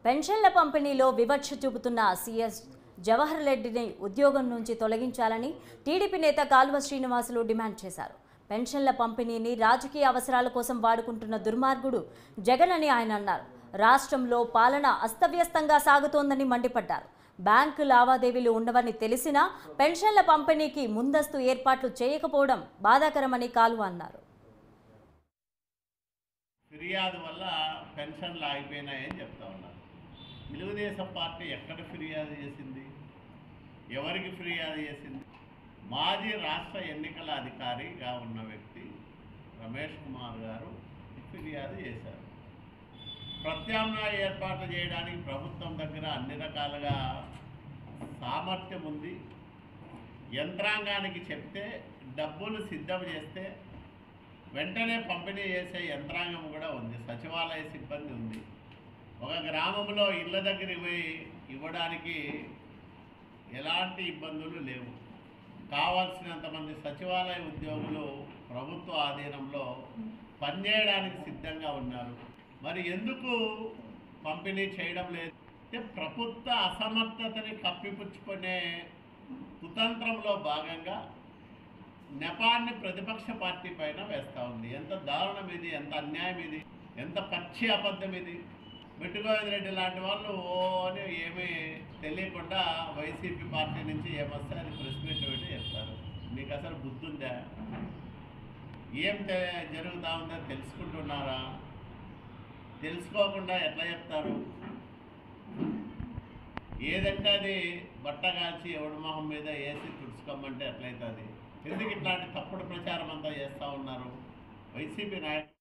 పెన్షన్ల పంపిణీలో వివక్ష చూపుతున్న సీఎస్ జవహర్ రెడ్డిని ఉద్యోగం నుంచి తొలగించాలని టీడీపీ నేత కాల్వ శ్రీనివాసులు డిమాండ్ చేశారు. పెన్షన్ల పంపిణీని రాజకీయ అవసరాల కోసం వాడుకుంటున్న దుర్మార్గుడు జగన్ అని ఆయన అన్నారు. రాష్ట్రంలో పాలన అస్తవ్యస్తంగా సాగుతోందని మండిపడ్డారు. బ్యాంకు లావాదేవీలు ఉండవని తెలిసినా పెన్షన్ల పంపిణీకి ముందస్తు ఏర్పాట్లు చేయకపోవడం బాధాకరమని కాల్వ అన్నారు. ఫిర్యాదు వల్ల పెన్షన్లు ఆగిపోయినాయని చెప్తా ఉన్నారు. తెలుగుదేశం పార్టీ ఎక్కడ ఫిర్యాదు చేసింది? ఎవరికి ఫిర్యాదు చేసింది? మాజీ రాష్ట్ర ఎన్నికల అధికారిగా ఉన్న వ్యక్తి రమేష్ కుమార్ గారు ఫిర్యాదు చేశారు. ప్రత్యామ్నాయ ఏర్పాట్లు చేయడానికి ప్రభుత్వం దగ్గర అన్ని రకాలుగా సామర్థ్యం ఉంది. యంత్రాంగానికి చెప్తే డబ్బులు సిద్ధం చేస్తే వెంటనే పంపిణీ చేసే యంత్రాంగం కూడా ఉంది. సచివాలయ సిబ్బంది ఉంది. ఒక గ్రామంలో ఇళ్ళ దగ్గరికి పోయి ఇవ్వడానికి ఎలాంటి ఇబ్బందులు లేవు. కావాల్సినంతమంది సచివాలయ ఉద్యోగులు ప్రభుత్వ ఆధీనంలో పనిచేయడానికి సిద్ధంగా ఉన్నారు. మరి ఎందుకు పంపిణీ చేయడం లేదు? ప్రభుత్వ అసమర్థతని కప్పిపుచ్చుకునే కుతంత్రంలో భాగంగా నెపాన్ని ప్రతిపక్ష పార్టీ పైన వేస్తూ ఉంది. ఎంత దారుణం ఇది, ఎంత అన్యాయం ఇది, ఎంత పచ్చి అబద్ధం ఇది. మెట్టుగోవింద్ రెడ్డి లాంటి వాళ్ళు అని ఏమీ తెలియకుండా వైసీపీ పార్టీ నుంచి ఏమొస్తే అది ప్రెస్ మీట్ పెట్టి చెప్తారు. మీకు అసలు బుద్ధి ఉందా? ఏం జరుగుతూ ఉందో తెలుసుకుంటున్నారా? తెలుసుకోకుండా ఎట్లా చెప్తారు? ఏదంటే అది బట్ట కాల్చి ఎవడి మొహం మీద వేసి తుడుచుకోమంటే ఎట్లయితుంది? ఎందుకు ఇట్లాంటి తప్పుడు ప్రచారం అంతా చేస్తూ ఉన్నారు వైసీపీ నాయకులు?